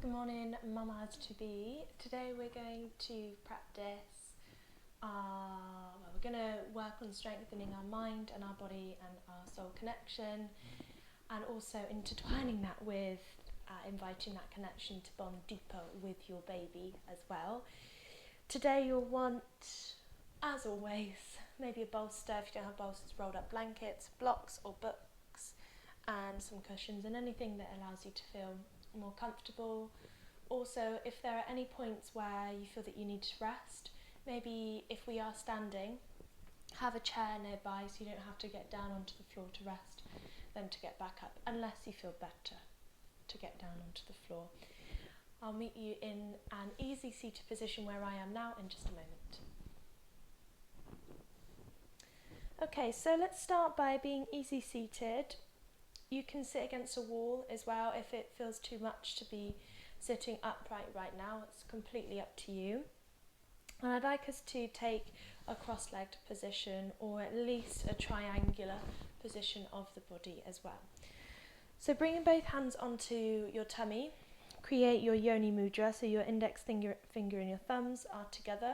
Good morning, mamas to be. Today we're going to practice, we're going to work on strengthening our mind and our body and our soul connection, and also intertwining that with inviting that connection to bond deeper with your baby as well. Today you'll want, as always, maybe a bolster. If you don't have bolsters, rolled up blankets, blocks or books, and some cushions, and anything that allows you to feel more comfortable. Also, if there are any points where you feel that you need to rest, maybe if we are standing, have a chair nearby so you don't have to get down onto the floor to rest, then to get back up, unless you feel better to get down onto the floor. I'll meet you in an easy seated position where I am now in just a moment. Okay, so let's start by being easy seated. You can sit against a wall as well if it feels too much to be sitting upright right now. It's completely up to you. And I'd like us to take a cross-legged position, or at least a triangular position of the body as well. So bringing both hands onto your tummy, create your yoni mudra, so your index finger and your thumbs are together,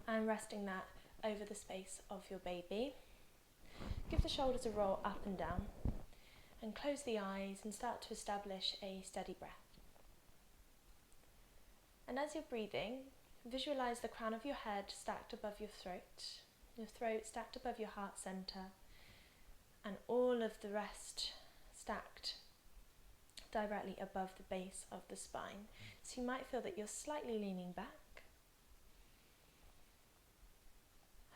and resting that over the space of your baby. Give the shoulders a roll up and down, and close the eyes and start to establish a steady breath. And as you're breathing, visualize the crown of your head stacked above your throat stacked above your heart center, and all of the rest stacked directly above the base of the spine. So you might feel that you're slightly leaning back,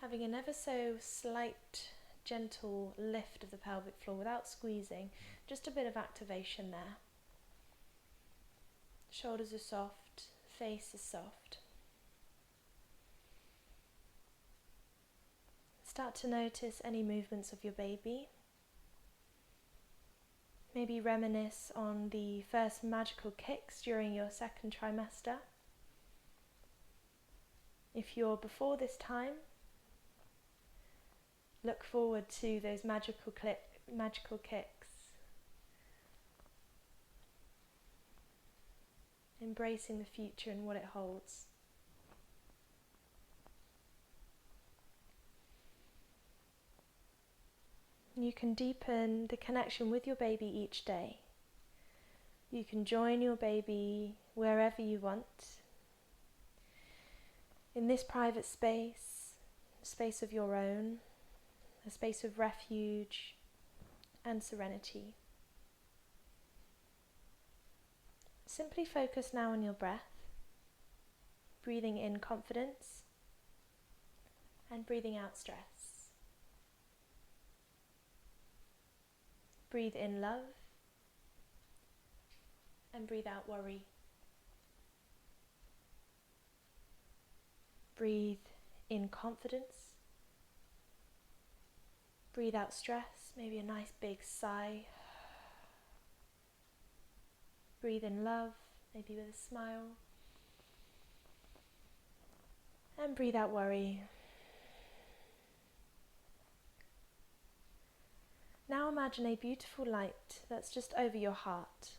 having an ever so slight gentle lift of the pelvic floor without squeezing, just a bit of activation there. Shoulders are soft, face is soft. Start to notice any movements of your baby. Maybe reminisce on the first magical kicks during your second trimester. If you're before this time, look forward to those magical kicks. Embracing the future and what it holds. You can deepen the connection with your baby each day. You can join your baby wherever you want. In this private space, a space of your own, a space of refuge and serenity. Simply focus now on your breath, breathing in confidence and breathing out stress. Breathe in love and breathe out worry. Breathe in confidence. Breathe out stress, maybe a nice big sigh. Breathe in love, maybe with a smile. And breathe out worry. Now imagine a beautiful light that's just over your heart.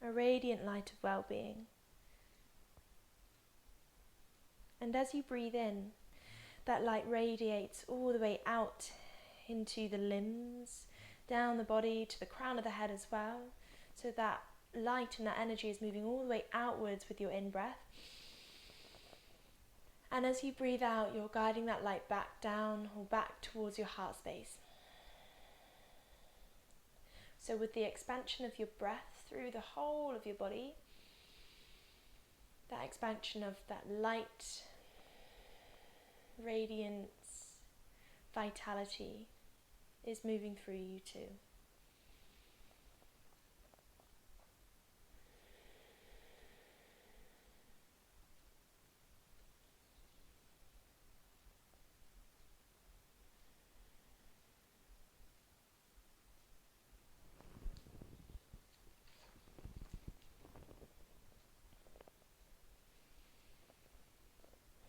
A radiant light of well-being. And as you breathe in, that light radiates all the way out into the limbs, down the body to the crown of the head as well. So that light and that energy is moving all the way outwards with your in-breath. And as you breathe out, you're guiding that light back down or back towards your heart space. So with the expansion of your breath through the whole of your body, that expansion of that light, radiance, vitality is moving through you too.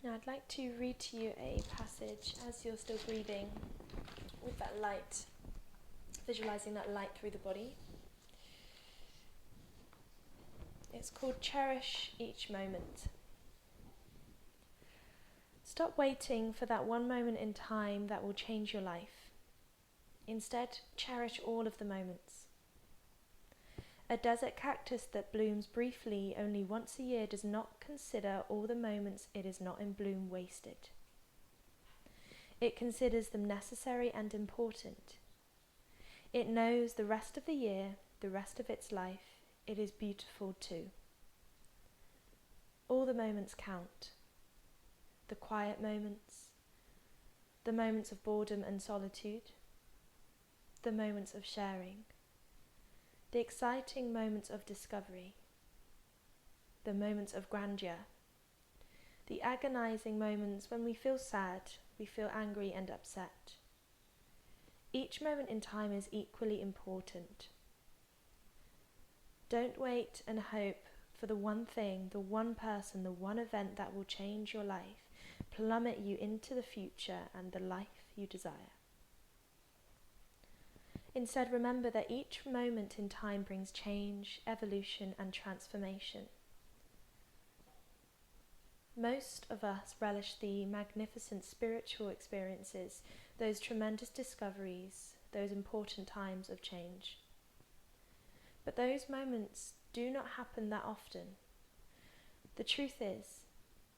Now I'd like to read to you a passage as you're still breathing with that light, visualizing that light through the body. It's called Cherish Each Moment. Stop waiting for that one moment in time that will change your life. Instead, cherish all of the moments. A desert cactus that blooms briefly only once a year does not consider all the moments it is not in bloom wasted. It considers them necessary and important. It knows the rest of the year, the rest of its life, it is beautiful too. All the moments count. The quiet moments, the moments of boredom and solitude, the moments of sharing, the exciting moments of discovery, the moments of grandeur, the agonizing moments when we feel sad, we feel angry and upset. Each moment in time is equally important. Don't wait and hope for the one thing, the one person, the one event that will change your life, plummet you into the future and the life you desire. Instead, remember that each moment in time brings change, evolution, and transformation. Most of us relish the magnificent spiritual experiences, those tremendous discoveries, those important times of change. But those moments do not happen that often. The truth is,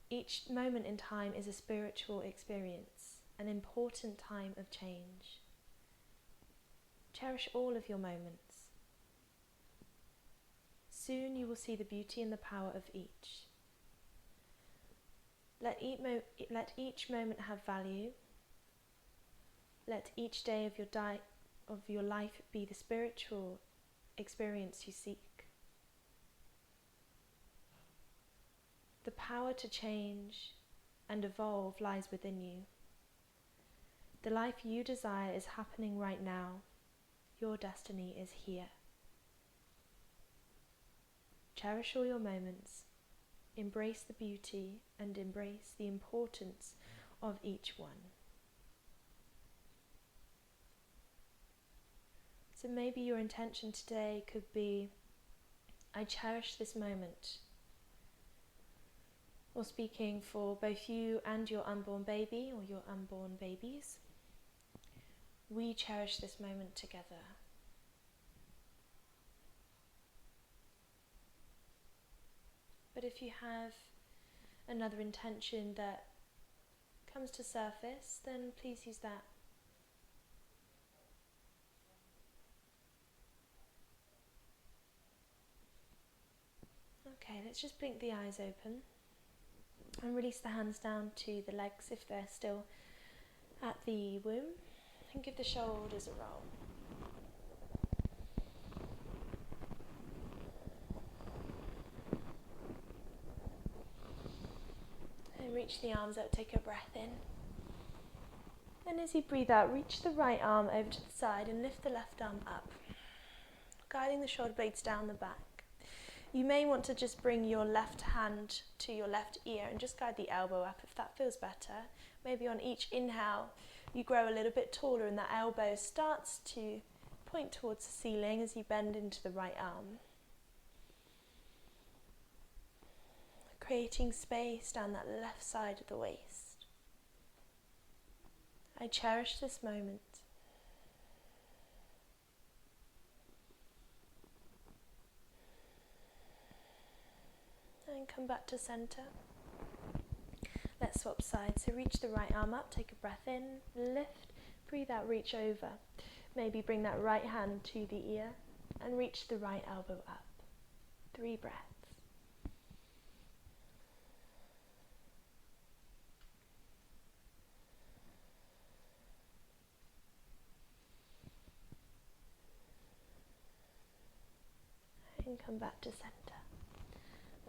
each moment in time is a spiritual experience, an important time of change. Cherish all of your moments. Soon you will see the beauty and the power of each. Let each moment have value. Let each day of your life be the spiritual experience you seek. The power to change and evolve lies within you. The life you desire is happening right now. Your destiny is here. Cherish all your moments. Embrace the beauty and embrace the importance of each one. So maybe your intention today could be, I cherish this moment. Or speaking for both you and your unborn baby or your unborn babies, we cherish this moment together. But if you have another intention that comes to surface, then please use that. Okay, let's just blink the eyes open and release the hands down to the legs if they're still at the womb, and give the shoulders a roll. And reach the arms out, take a breath in. And as you breathe out, reach the right arm over to the side and lift the left arm up, guiding the shoulder blades down the back. You may want to just bring your left hand to your left ear and just guide the elbow up if that feels better. Maybe on each inhale, you grow a little bit taller and that elbow starts to point towards the ceiling as you bend into the right arm. Creating space down that left side of the waist. I cherish this moment. And come back to center. Let's swap sides. So reach the right arm up, take a breath in, lift, breathe out, reach over. Maybe bring that right hand to the ear and reach the right elbow up. 3 breaths. And come back to center.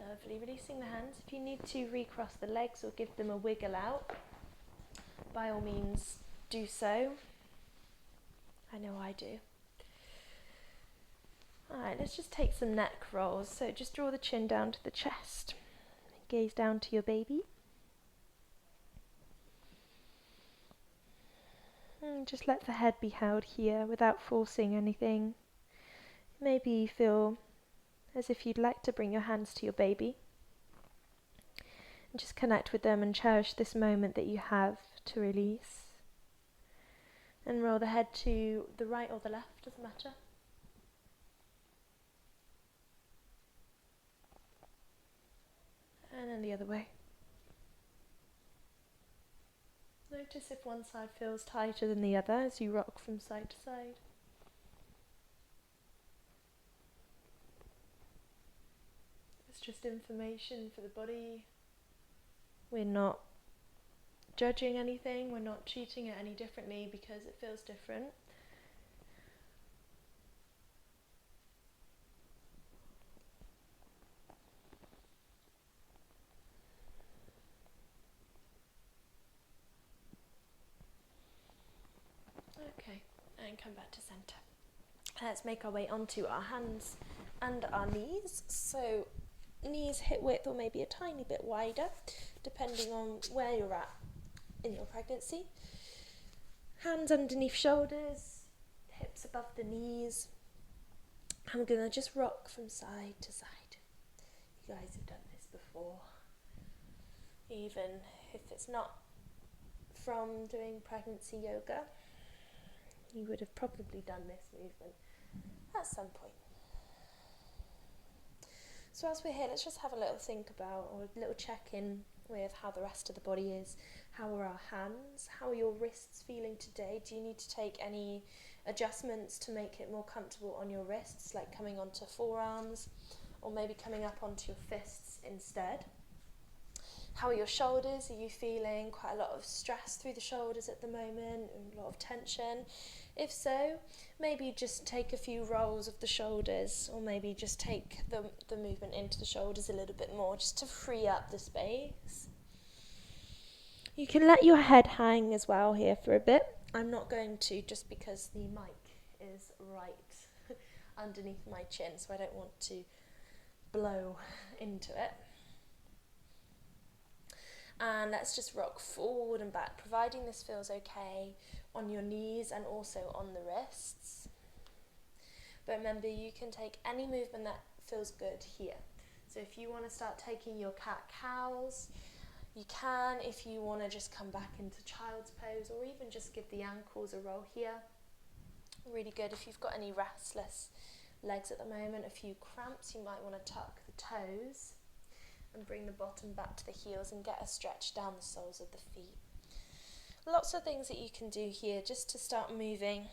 Lovely, releasing the hands. If you need to recross the legs or give them a wiggle out, by all means do so. I know I do. Alright, let's just take some neck rolls. So just draw the chin down to the chest. Gaze down to your baby. And just let the head be held here without forcing anything. Maybe feel as if you'd like to bring your hands to your baby. And just connect with them and cherish this moment that you have to release. And roll the head to the right or the left, doesn't matter. And then the other way. Notice if one side feels tighter than the other as you rock from side to side. It's just information for the body. We're not judging anything, we're not treating it any differently because it feels different. Okay, and come back to centre. Let's make our way onto our hands and our knees. So knees hip width or maybe a tiny bit wider, depending on where you're at in your pregnancy. Hands underneath shoulders, hips above the knees. I'm going to just rock from side to side. You guys have done this before. Even if it's not from doing pregnancy yoga, you would have probably done this movement at some point. So as we're here, let's just have a little think about, or a little check-in with how the rest of the body is. How are our hands? How are your wrists feeling today? Do you need to take any adjustments to make it more comfortable on your wrists, like coming onto forearms, or maybe coming up onto your fists instead? How are your shoulders? Are you feeling quite a lot of stress through the shoulders at the moment, a lot of tension? If so, maybe just take a few rolls of the shoulders, or maybe just take the movement into the shoulders a little bit more, just to free up the space. You can let your head hang as well here for a bit. I'm not going to, just because the mic is right underneath my chin, so I don't want to blow into it. And let's just rock forward and back, providing this feels okay on your knees and also on the wrists. But remember, you can take any movement that feels good here. So if you want to start taking your cat-cows, you can. If you want to just come back into child's pose, or even just give the ankles a roll here. Really good. If you've got any restless legs at the moment, a few cramps, you might want to tuck the toes and bring the bottom back to the heels and get a stretch down the soles of the feet. Lots of things that you can do here just to start moving.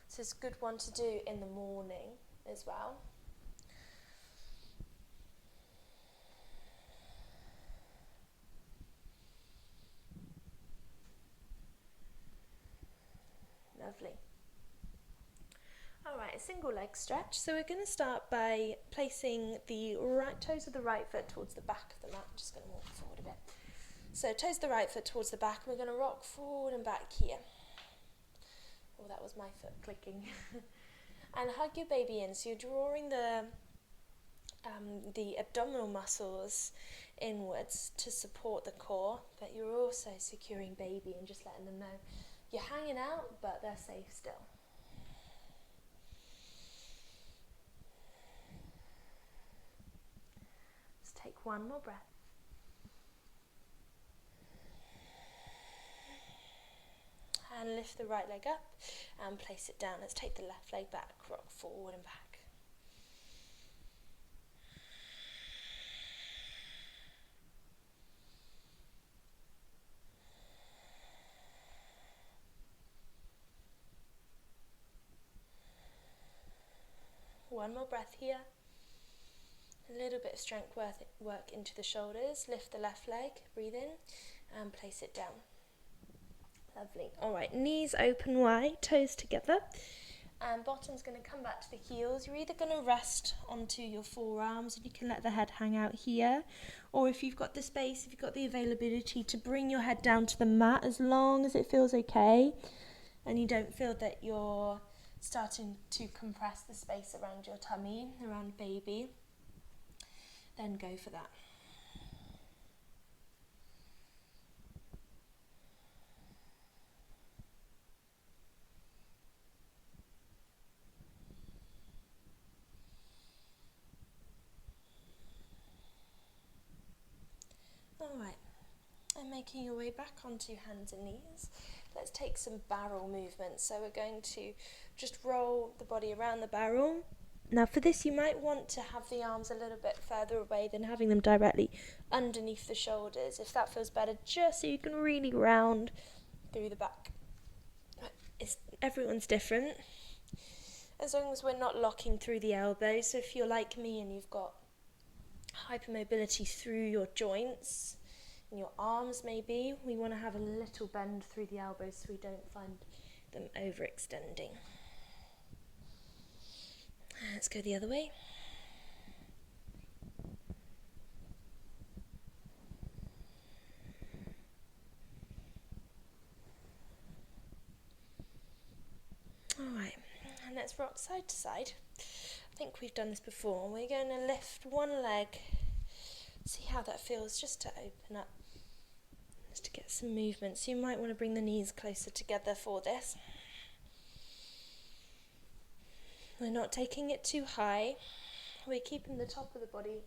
So it's a good one to do in the morning as well. Lovely. Alright, a single leg stretch. So we're going to start by placing the right toes of the right foot towards the back of the mat. I'm just going to walk forward a bit. So toes of the right foot towards the back. We're going to rock forward and back here. Oh, that was my foot clicking. And hug your baby in. So you're drawing the abdominal muscles inwards to support the core, but you're also securing baby and just letting them know you're hanging out, but they're safe still. Let's take one more breath. And lift the right leg up and place it down. Let's take the left leg back, rock forward and back. One more breath here. A little bit of strength work into the shoulders. Lift the left leg, breathe in and place it down. Lovely. Alright, knees open wide, toes together. And bottom's going to come back to the heels. You're either going to rest onto your forearms and you can let the head hang out here. Or if you've got the space, if you've got the availability to bring your head down to the mat as long as it feels okay. And you don't feel that you're starting to compress the space around your tummy, around baby, then go for that. then making your way back onto hands and knees, let's take some barrel movement. So we're going to just roll the body around the barrel. Now for this you might want to have the arms a little bit further away than having them directly underneath the shoulders, if that feels better, just so you can really round through the back. Everyone's different, as long as we're not locking through the elbows. So if you're like me and you've got hypermobility through your joints and your arms maybe, we want to have a little bend through the elbows so we don't find them overextending. Let's go the other way. Alright, and let's rock side to side. I think we've done this before. We're going to lift one leg, see how that feels, just to open up, just to get some movement. So you might want to bring the knees closer together for this. We're not taking it too high. We're keeping the top of the body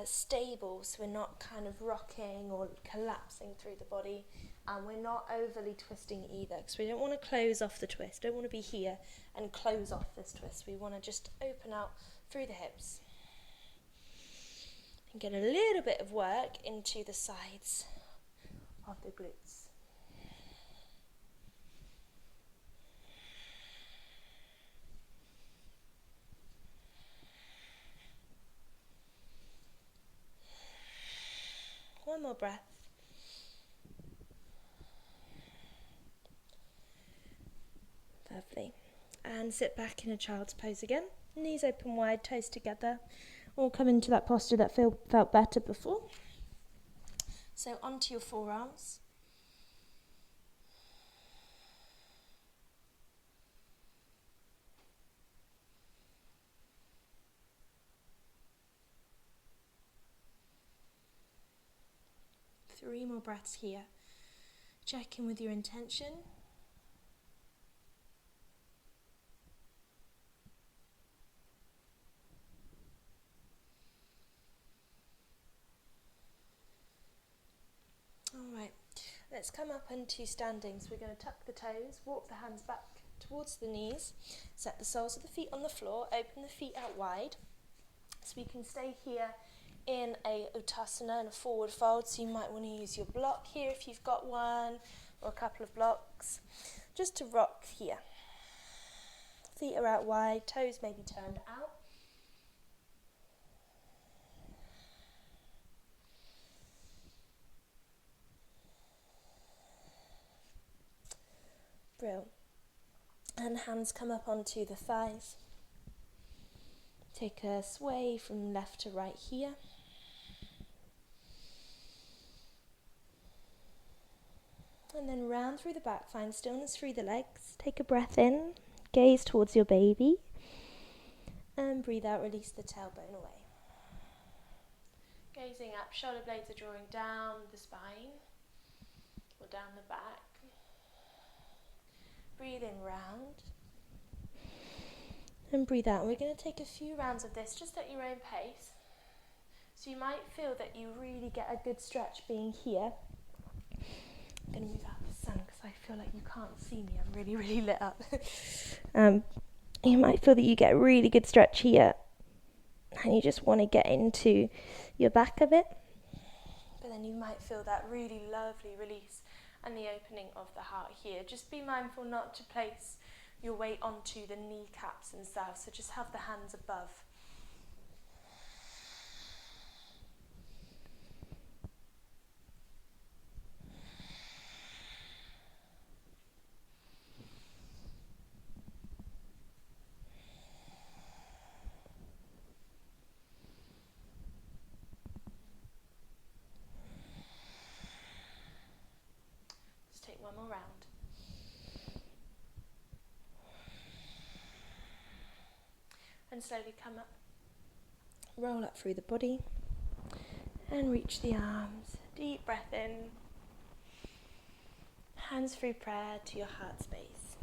stable, so we're not kind of rocking or collapsing through the body, and we're not overly twisting either, because we don't want to close off the twist. Don't want to be here and close off this twist. We want to just open out through the hips and get a little bit of work into the sides of the glutes. One more breath. Lovely. And sit back in a child's pose again. Knees open wide, toes together. All come into that posture that felt better before. So onto your forearms. Three more breaths here. Check in with your intention. Alright, let's come up into standing. So we're going to tuck the toes, walk the hands back towards the knees, set the soles of the feet on the floor, open the feet out wide. So we can stay here in a Uttasana and a forward fold, so you might want to use your block here if you've got one, or a couple of blocks, just to rock here. Feet are out wide, toes maybe turned out. Brilliant. And hands come up onto the thighs. Take a sway from left to right here. And then round through the back, find stillness through the legs. Take a breath in, gaze towards your baby, and breathe out, release the tailbone away. Gazing up, shoulder blades are drawing down the spine, or down the back. Breathe in round, and breathe out. We're going to take a few rounds of this, just at your own pace. So you might feel that you really get a good stretch being here. I'm going to move out of the sun because I feel like you can't see me. I'm really, really lit up. You might feel that you get a really good stretch here, and you just want to get into your back a bit. But then you might feel that really lovely release and the opening of the heart here. Just be mindful not to place your weight onto the kneecaps themselves, so just have the hands above. Let's take one more round. And slowly come up, roll up through the body, and reach the arms. Deep breath in, hands through prayer to your heart space.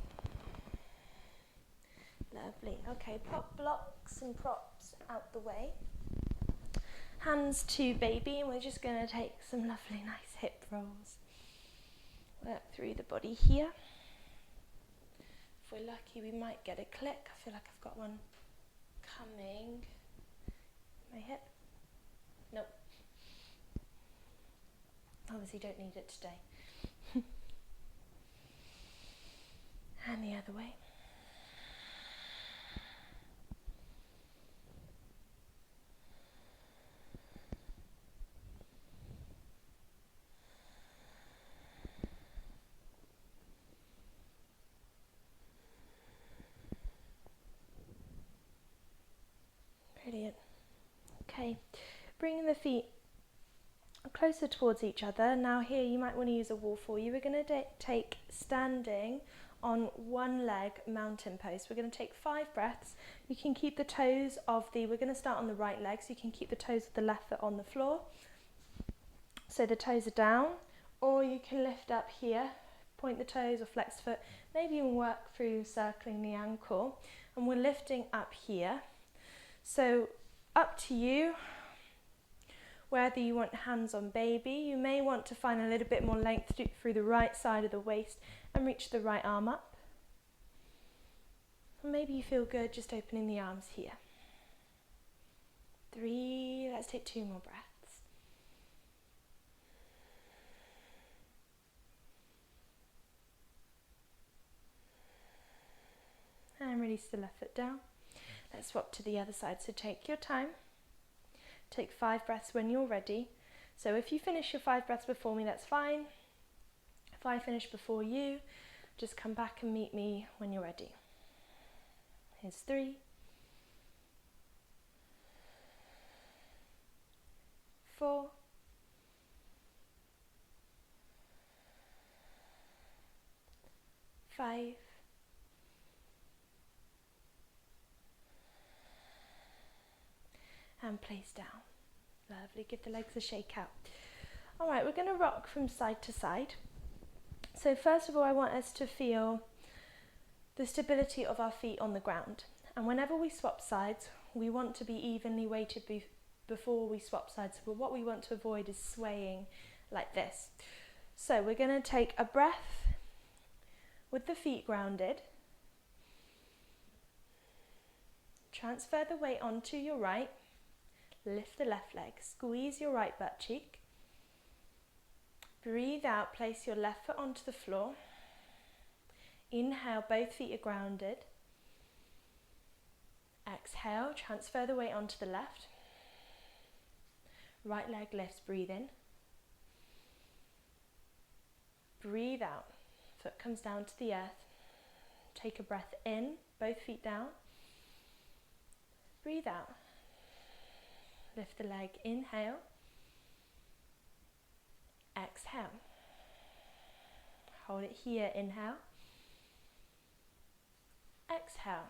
Lovely. Okay, pop blocks and props out the way. hands to baby, and we're just going to take some lovely nice hip rolls. Work through the body here. If we're lucky, we might get a click. I feel like I've got one coming. My hip. Nope. Obviously don't need it today. And the other way. Brilliant. Okay, bringing the feet closer towards each other. Now here you might want to use a wall for you. We're going to take standing on one leg mountain pose. We're going to take 5 breaths. You can keep the toes of the, we're going to start on the right leg, so you can keep the toes of the left foot on the floor. So the toes are down, or you can lift up here, point the toes or flex the foot, maybe even work through circling the ankle. And we're lifting up here. So up to you, whether you want hands on baby. You may want to find a little bit more length through the right side of the waist and reach the right arm up. And maybe you feel good just opening the arms here. 3, let's take 2 more breaths. And release the left foot down. Let's swap to the other side, so take your time. Take 5 breaths when you're ready. So if you finish your 5 breaths before me, that's fine. If I finish before you, just come back and meet me when you're ready. Here's 3. 4. 5. And place down. Lovely, give the legs a shake out. All right, we're going to rock from side to side. So first of all, I want us to feel the stability of our feet on the ground. And whenever we swap sides, we want to be evenly weighted before we swap sides. But what we want to avoid is swaying like this. So we're going to take a breath with the feet grounded. Transfer the weight onto your right. Lift the left leg, squeeze your right butt cheek. Breathe out, place your left foot onto the floor. Inhale, both feet are grounded. Exhale, transfer the weight onto the left. Right leg lifts, breathe in. Breathe out, foot comes down to the earth. Take a breath in, both feet down. Breathe out. Lift the leg, inhale, exhale. Hold it here, inhale, exhale.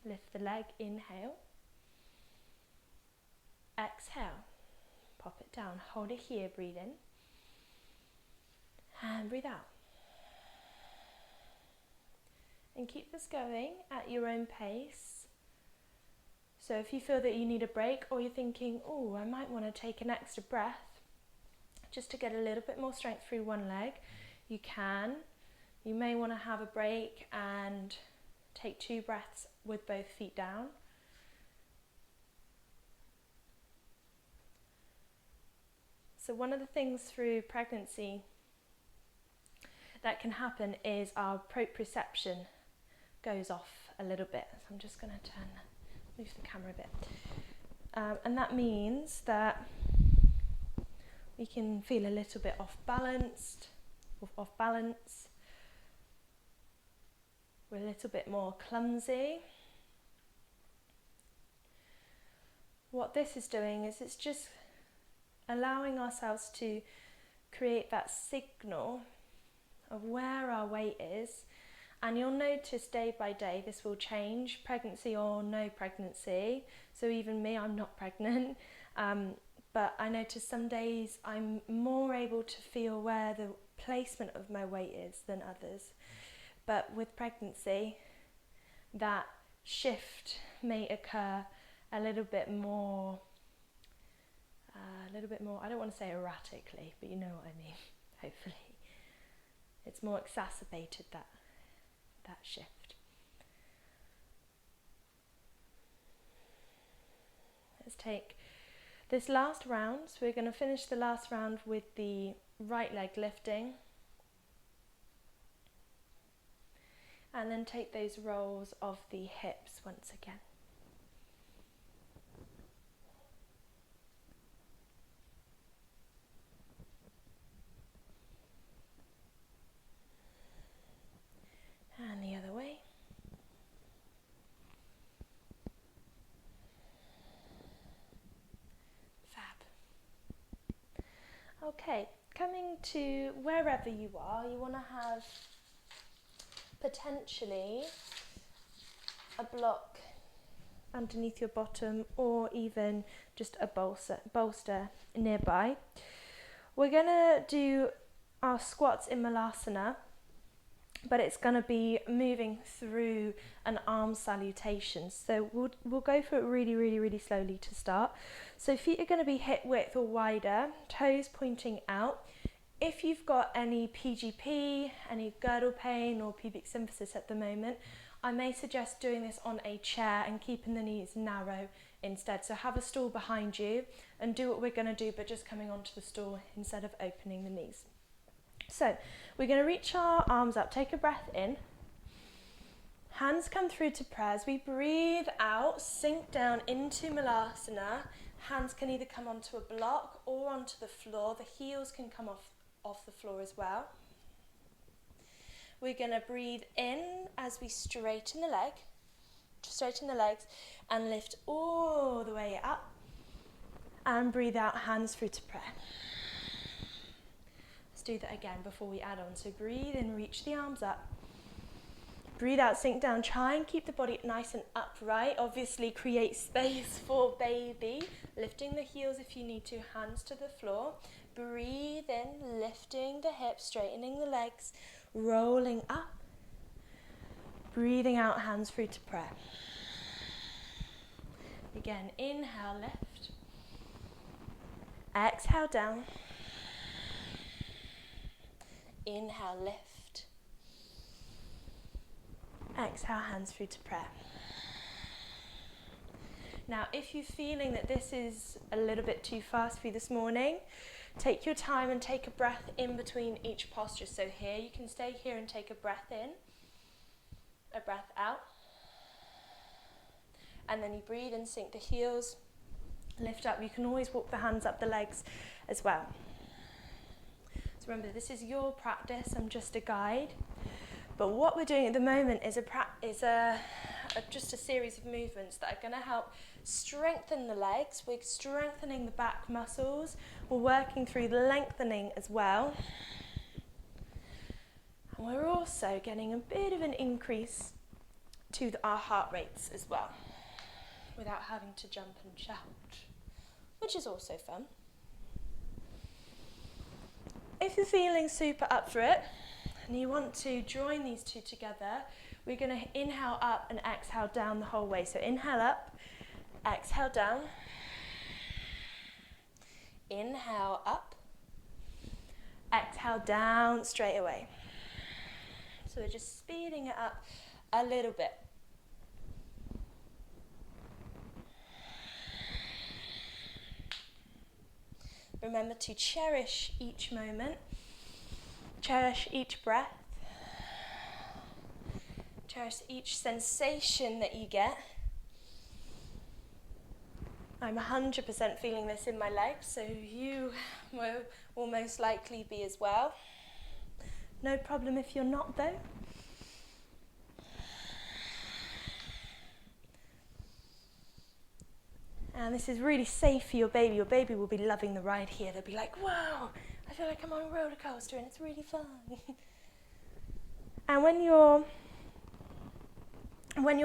Lift the leg, inhale, exhale. Pop it down, hold it here, breathe in, and breathe out. And keep this going at your own pace. So if you feel that you need a break, or you're thinking, oh, I might want to take an extra breath just to get a little bit more strength through one leg, you can. You may want to have a break and take 2 breaths with both feet down. So one of the things through pregnancy that can happen is our proprioception goes off a little bit. So I'm just going to move the camera a bit. And that means that we can feel a little bit off balance. We're a little bit more clumsy. What this is doing is it's just allowing ourselves to create that signal of where our weight is. And you'll notice day by day this will change, pregnancy or no pregnancy. So even me, I'm not pregnant, but I notice some days I'm more able to feel where the placement of my weight is than others. But with pregnancy, that shift may occur a little bit more a little bit more, I don't want to say erratically, but you know what I mean, hopefully. It's more exacerbated, that shift. Let's take this last round. So we're going to finish the last round with the right leg lifting. And then take those rolls of the hips once again. And the other way. Fab. Okay, coming to wherever you are, you want to have potentially a block underneath your bottom, or even just a bolster nearby. We're going to do our squats in Malasana, but it's going to be moving through an arm salutation. So we'll go through it really slowly to start. So feet are going to be hip width or wider, toes pointing out. If you've got any PGP, any girdle pain or pubic symphysis at the moment, I may suggest doing this on a chair and keeping the knees narrow instead. So have a stool behind you and do what we're going to do, but just coming onto the stool instead of opening the knees. So we're going to reach our arms up, take a breath in, hands come through to prayer. As we breathe out, sink down into Malasana. Hands can either come onto a block or onto the floor. The heels can come off the floor as well. We're going to breathe in as we straighten the legs and lift all the way up, and breathe out, hands through to prayer. Let's do that again before we add on. So breathe in, reach the arms up. Breathe out, sink down. Try and keep the body nice and upright. Obviously create space for baby. Lifting the heels if you need to, hands to the floor. Breathe in, lifting the hips, straightening the legs, rolling up. Breathing out, hands through to prayer. Again, inhale, lift. Exhale, down. Inhale, lift. Exhale, hands through to prayer. Now, if you're feeling that this is a little bit too fast for you this morning, take your time and take a breath in between each posture. So here, you can stay here and take a breath in, a breath out. And then you breathe and sink the heels, lift up. You can always walk the hands up the legs as well. So remember, this is your practice. I'm just a guide. But what we're doing at the moment is just a series of movements that are going to help strengthen the legs. We're strengthening the back muscles. We're working through the lengthening as well. And we're also getting a bit of an increase to our heart rates as well, without having to jump and shout, which is also fun. If you're feeling super up for it, and you want to join these two together, we're going to inhale up and exhale down the whole way. So inhale up, exhale down. Inhale up, exhale down straight away. So we're just speeding it up a little bit. Remember to cherish each moment. Cherish each breath. Cherish each sensation that you get. I'm 100% feeling this in my legs, so you will most likely be as well. No problem if you're not, though. And this is really safe for your baby. Your baby will be loving the ride here. They'll be like, wow, I feel like I'm on a roller coaster and it's really fun. And when your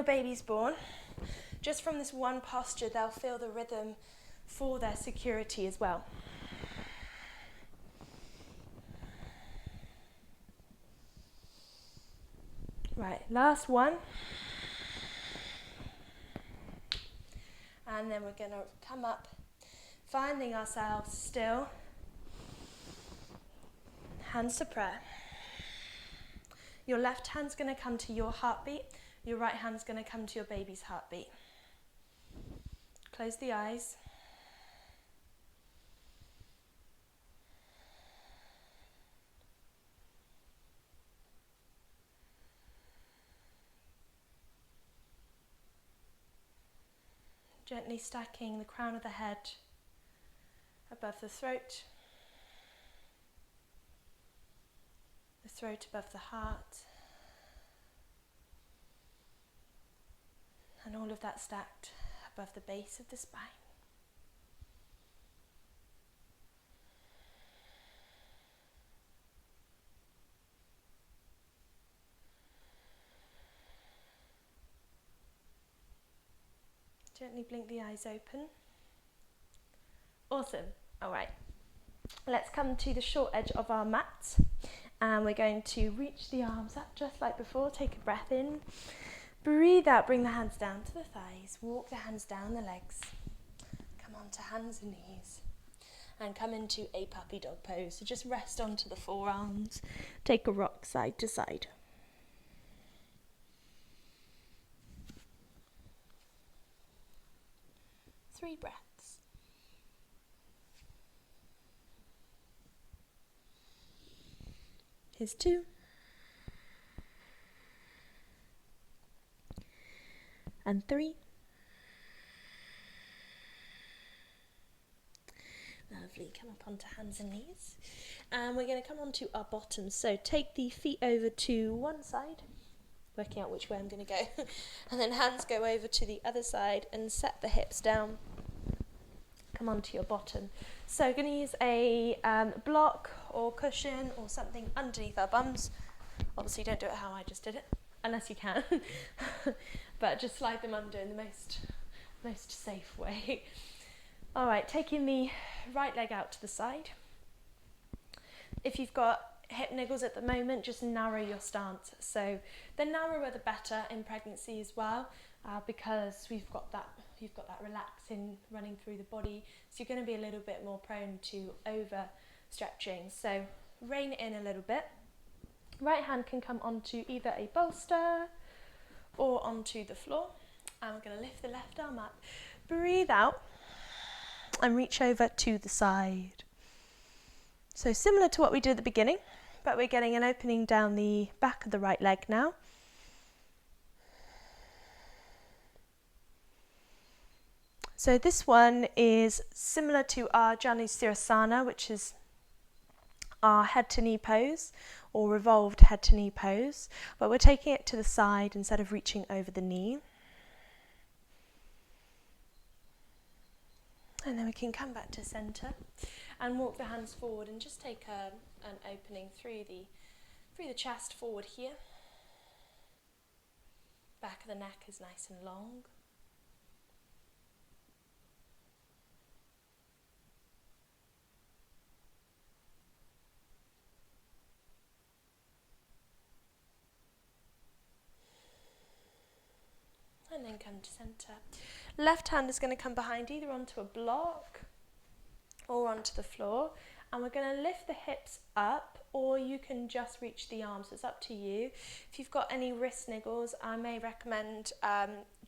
baby's born, just from this one posture, they'll feel the rhythm for their security as well. Right, last one. And then we're going to come up finding ourselves still. Hands to prayer. Your left hand's going to come to your heartbeat. Your right hand's going to come to your baby's heartbeat. Close the eyes. Gently stacking the crown of the head above the throat above the heart, and all of that stacked above the base of the spine. Gently blink the eyes open. Awesome. All right. Let's come to the short edge of our mat. And we're going to reach the arms up just like before. Take a breath in. Breathe out. Bring the hands down to the thighs. Walk the hands down the legs. Come on to hands and knees. And come into a puppy dog pose. So just rest onto the forearms. Take a rock side to side. Three breaths. Here's 2. And 3. Lovely. Come up onto hands and knees. And we're going to come onto our bottoms. So take the feet over to one side, working out which way I'm going to go. And then hands go over to the other side and set the hips down. Come onto your bottom. So we're going to use a block or cushion or something underneath our bums. Obviously don't do it how I just did it, unless you can. But just slide them under in the most safe way. All right, taking the right leg out to the side. If you've got hip niggles at the moment, just narrow your stance. So the narrower the better in pregnancy as well, because you've got that relaxing running through the body, so you're going to be a little bit more prone to over stretching. So rein it in a little bit. Right hand can come onto either a bolster or onto the floor, and we're going to lift the left arm up. Breathe out and reach over to the side. So similar to what we did at the beginning, but we're getting an opening down the back of the right leg now. So this one is similar to our Janu Sirsasana, which is our head to knee pose or revolved head to knee pose, but we're taking it to the side instead of reaching over the knee. And then we can come back to center and walk the hands forward and just take an opening through the chest forward here. Back of the neck is nice and long. And then come to center. Left hand is going to come behind either onto a block or onto the floor, and we're going to lift the hips up, or you can just reach the arms. It's up to you. If you've got any wrist niggles, I may recommend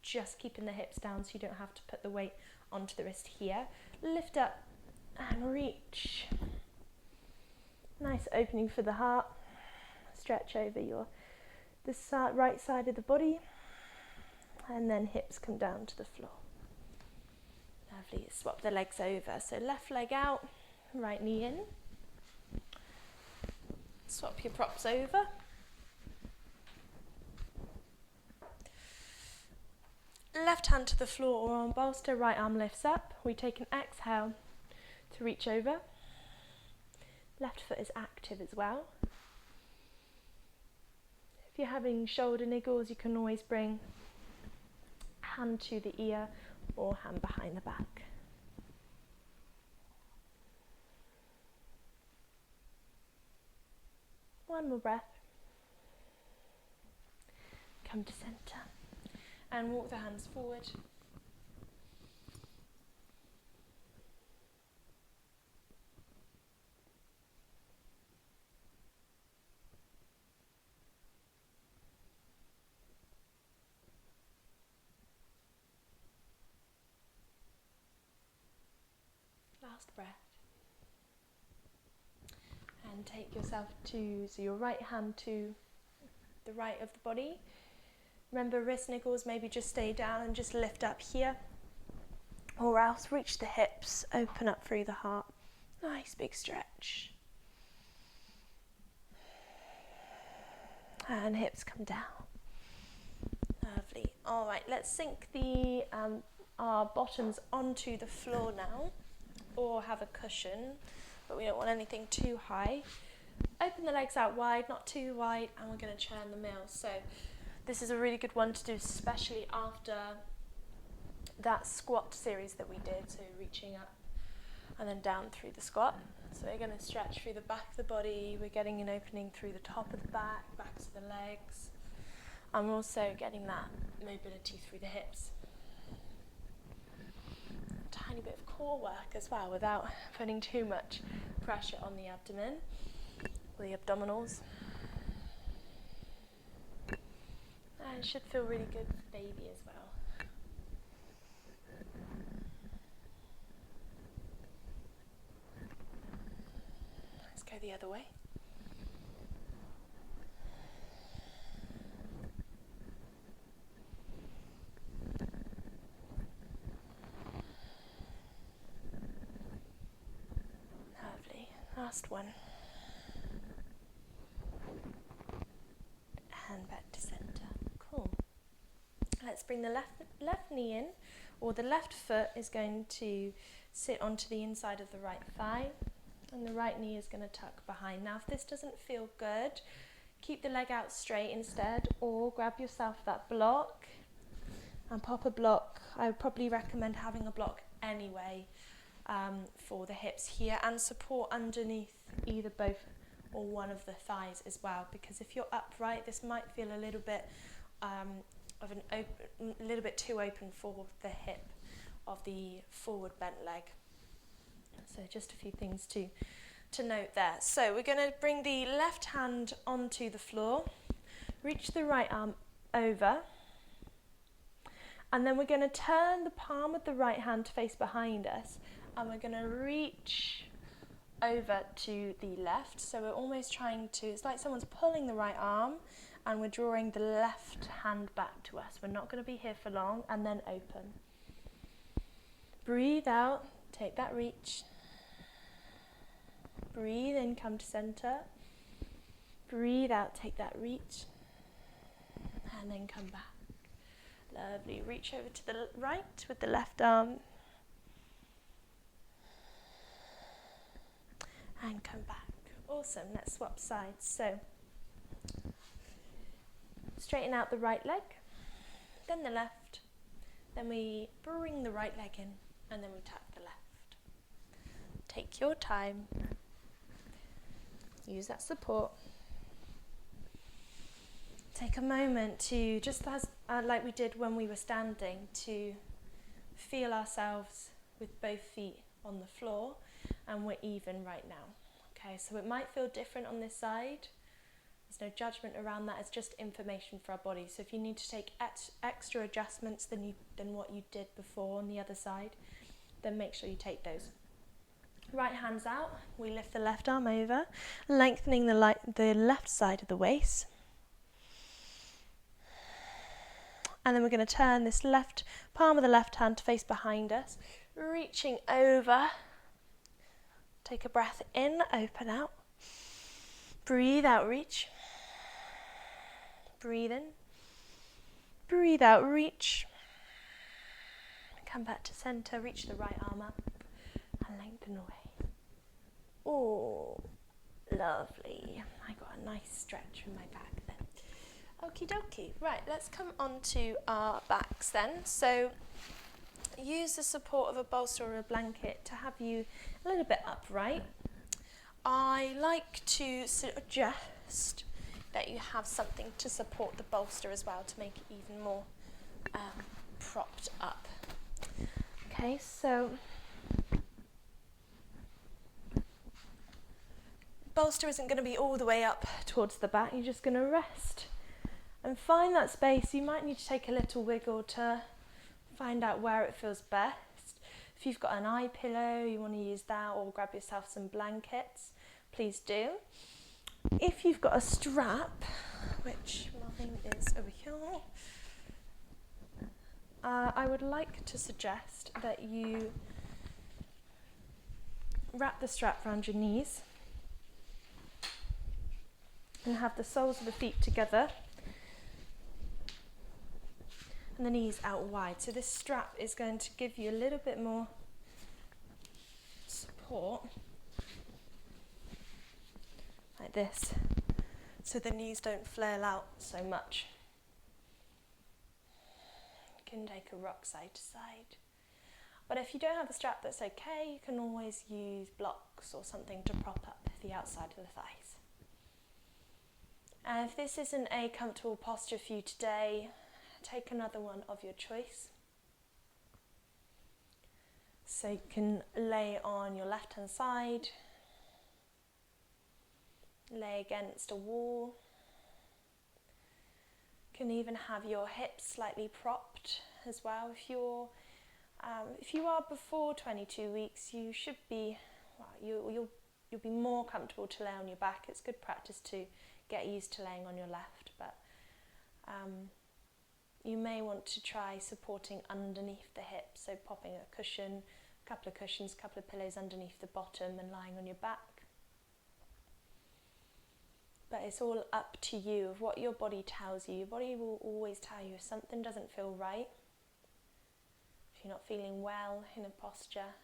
just keeping the hips down so you don't have to put the weight onto the wrist here. Lift up and reach. Nice opening for the heart. Stretch over the right side of the body. And then hips come down to the floor. Lovely. Swap the legs over. So left leg out, right knee in. Swap your props over. Left hand to the floor or on bolster, right arm lifts up. We take an exhale to reach over. Left foot is active as well. If you're having shoulder niggles, you can always bring hand to the ear or hand behind the back. One more breath. Come to center and walk the hands forward. last breath. And take yourself to, so your right hand to the right of the body. Remember, wrist niggles, maybe just stay down and just lift up here. Or else reach the hips, open up through the heart. Nice big stretch. And hips come down. Lovely. All right, let's sink the our bottoms onto the floor now, or have a cushion, but we don't want anything too high. Open the legs out wide, not too wide, and we're going to churn the mill. So this is a really good one to do, especially after that squat series that we did, so reaching up and then down through the squat. So we're going to stretch through the back of the body, we're getting an opening through the top of the back, backs of the legs, and we're also getting that mobility through the hips. A tiny bit of core work as well without putting too much pressure on the abdomen, or the abdominals. And it should feel really good for baby as well. Let's go the other way. Lovely. Last one. And back to center. Cool. Let's bring the left knee in, or the left foot is going to sit onto the inside of the right thigh, and the right knee is going to tuck behind. Now, if this doesn't feel good, keep the leg out straight instead, or grab yourself that block and pop a block. I would probably recommend having a block anyway for the hips here, and support underneath either both or one of the thighs as well, because if you're upright, this might feel a little bit a little bit too open for the hip of the forward bent leg. So just a few things to note there. So we're going to bring the left hand onto the floor, reach the right arm over, and then we're going to turn the palm of the right hand to face behind us, and we're going to reach over to the left. So we're almost trying to, it's like someone's pulling the right arm and we're drawing the left hand back to us. We're not going to be here for long, and then open. Breathe out, take that reach. Breathe in, come to center. Breathe out, take that reach. And then come back. Lovely. Reach over to the right with the left arm. And come back. Awesome. Let's swap sides. So, straighten out the right leg, then the left, then we bring the right leg in, and then we tuck the left. Take your time. Use that support. Take a moment to, just as like we did when we were standing, to feel ourselves with both feet on the floor, and we're even right now. Okay, so it might feel different on this side. There's no judgment around that. It's just information for our body. So if you need to take extra adjustments than what you did before on the other side, then make sure you take those. Right hand's out. We lift the left arm over, lengthening the left side of the waist. And then we're going to turn this left palm of the left hand to face behind us, reaching over. Take a breath in, open out. Breathe out, reach. Breathe in. Breathe out, reach. Come back to center, reach the right arm up and lengthen away. Oh, lovely. I got a nice stretch from my back then. Okie dokie. Right, let's come on to our backs then. So use the support of a bolster or a blanket to have you a little bit upright. I like to suggest that you have something to support the bolster as well, to make it even more propped up. Okay, so bolster isn't going to be all the way up towards the back. You're just going to rest and find that space. You might need to take a little wiggle to find out where it feels best. If If you've got an eye pillow, you want to use that, or grab yourself some blankets, please do. If you've got a strap, which mine is over here, I would like to suggest that you wrap the strap around your knees and have the soles of the feet together and the knees out wide. So this strap is going to give you a little bit more support, like this, so the knees don't flail out so much. You can take a rock side to side. But if you don't have the strap, that's okay. You can always use blocks or something to prop up the outside of the thighs. And if this isn't a comfortable posture for you today, take another one of your choice. So you can lay on your left hand side, lay against a wall. You can even have your hips slightly propped as well. If you are before 22 weeks, you should be, you'll be more comfortable to lay on your back. It's good practice to get used to laying on your left, but you may want to try supporting underneath the hips, so popping a cushion, a couple of cushions, a couple of pillows underneath the bottom and lying on your back. But it's all up to you of what your body tells you. Your body will always tell you if something doesn't feel right, if you're not feeling well in a posture.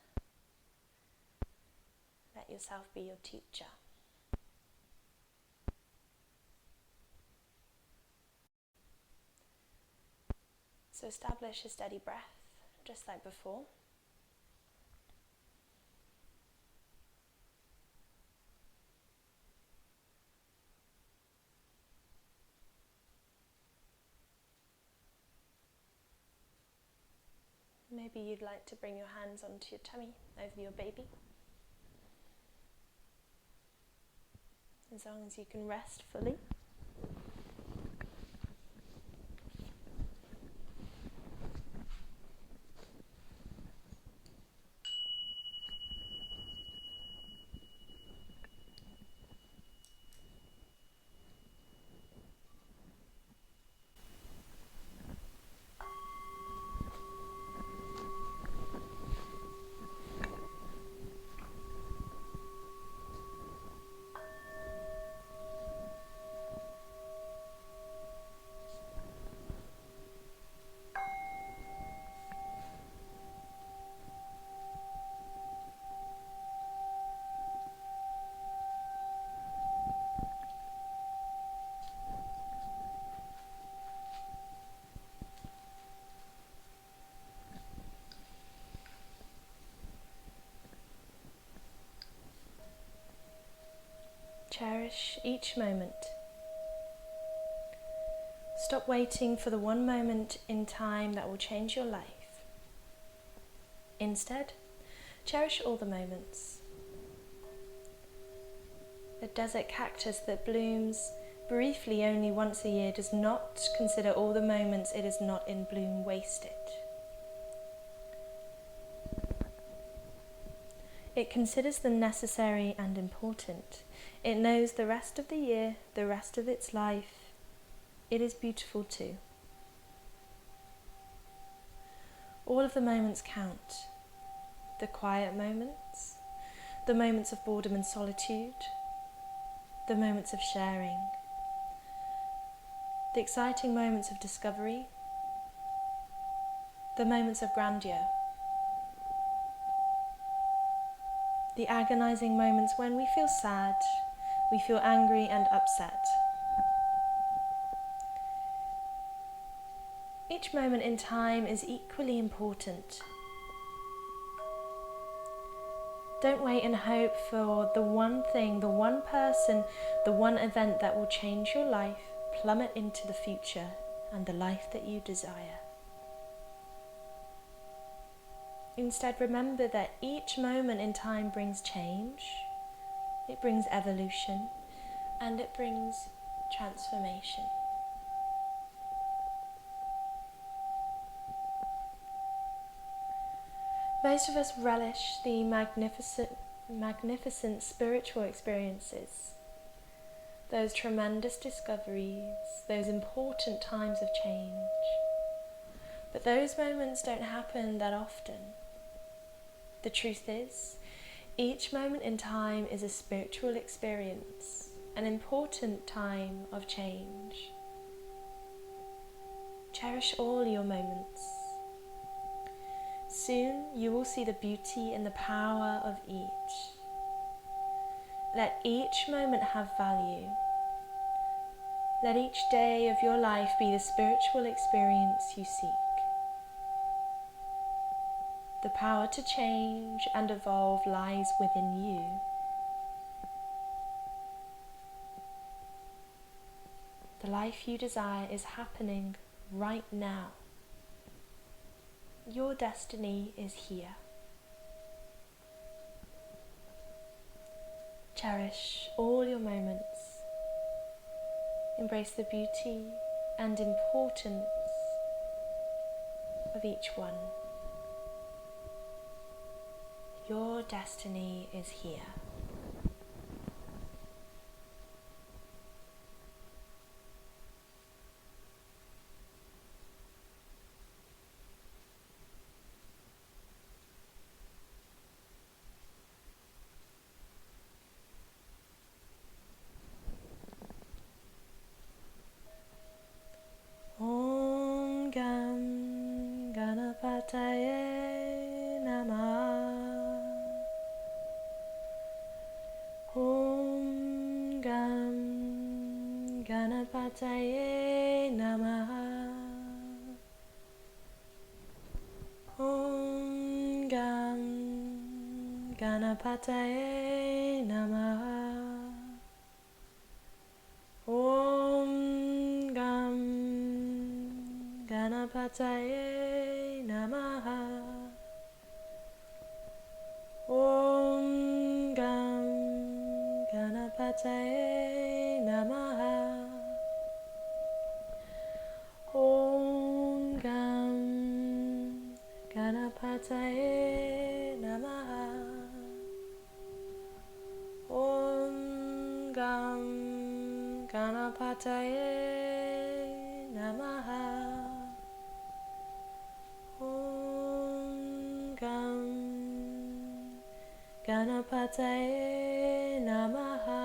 Let yourself be your teacher. So establish a steady breath, just like before. Maybe you'd like to bring your hands onto your tummy, over your baby. As long as you can rest fully. Cherish each moment. Stop waiting for the one moment in time that will change your life. Instead, cherish all the moments. The desert cactus that blooms briefly only once a year does not consider all the moments it is not in bloom wasted. It considers them necessary and important. It knows the rest of the year, the rest of its life, it is beautiful too. All of the moments count. The quiet moments, the moments of boredom and solitude, the moments of sharing, the exciting moments of discovery, the moments of grandeur, the agonizing moments when we feel sad, we feel angry and upset. Each moment in time is equally important. Don't wait and hope for the one thing, the one person, the one event that will change your life, plummet into the future and the life that you desire. Instead, remember that each moment in time brings change, it brings evolution, and it brings transformation. Most of us relish the magnificent spiritual experiences, those tremendous discoveries, those important times of change. But those moments don't happen that often. The truth is, each moment in time is a spiritual experience, an important time of change. Cherish all your moments. Soon you will see the beauty and the power of each. Let each moment have value. Let each day of your life be the spiritual experience you seek. The power to change and evolve lies within you. The life you desire is happening right now. Your destiny is here. Cherish all your moments. Embrace the beauty and importance of each one. Your destiny is here. Om Gam Ganapataye Namah. Om Gam Ganapataye Namah. Om Gam Ganapataye Namah. Om Gam Ganapataye Namaha. Om Gam Ganapataye Namaha. Om Gam Ganapataye Namaha. Om Gam Ganapataye Namaha. Om Gam Ganapataye Namaha.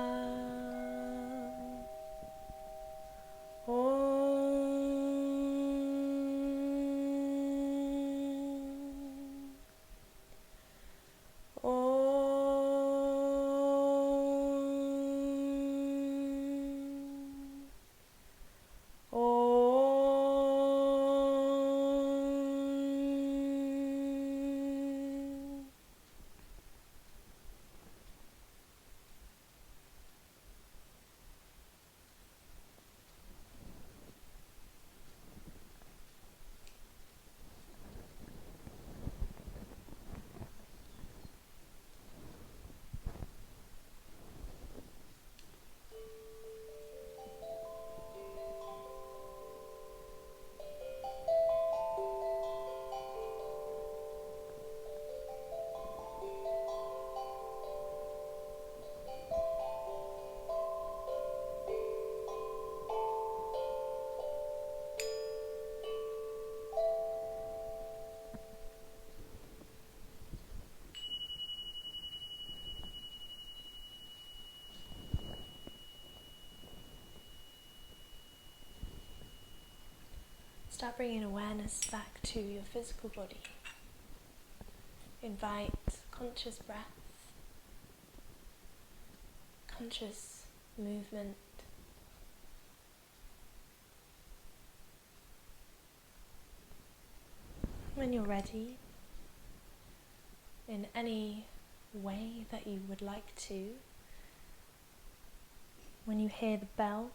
Start bringing awareness back to your physical body. Invite conscious breath, conscious movement. When you're ready, in any way that you would like to, when you hear the bell,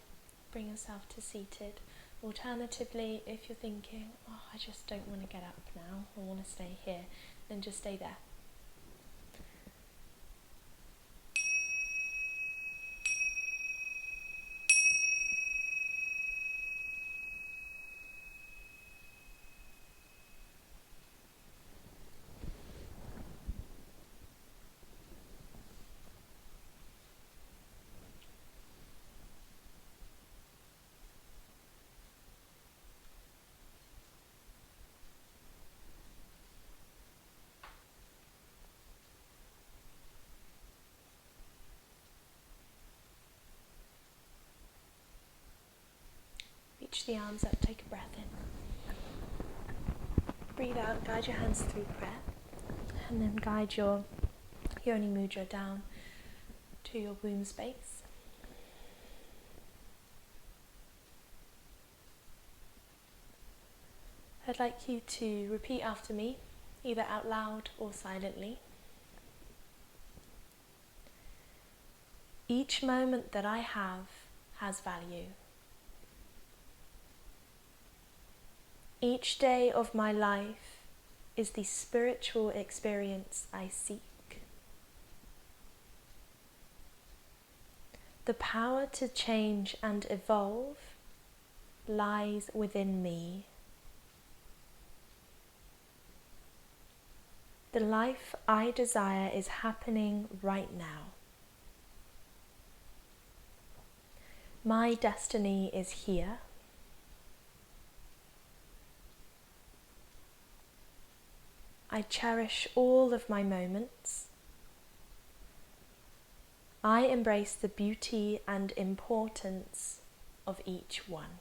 bring yourself to seated. Alternatively, if you're thinking, oh, I just don't want to get up now, I want to stay here, then just stay there. reach the arms up, take a breath in. Breathe out, guide your hands through prayer. And then guide your Yoni Mudra down to your womb space. I'd like you to repeat after me, either out loud or silently. Each moment that I have has value. Each day of my life is the spiritual experience I seek. The power to change and evolve lies within me. The life I desire is happening right now. My destiny is here. I cherish all of my moments. I embrace the beauty and importance of each one.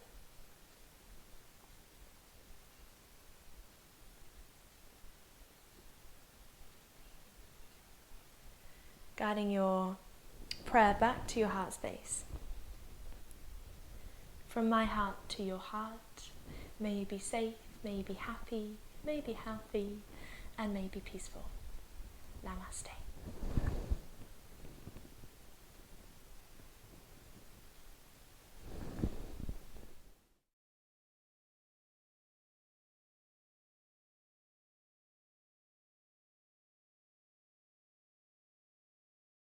Guiding your prayer back to your heart space. From my heart to your heart, may you be safe, may you be happy, may you be healthy, and may you be peaceful. Namaste.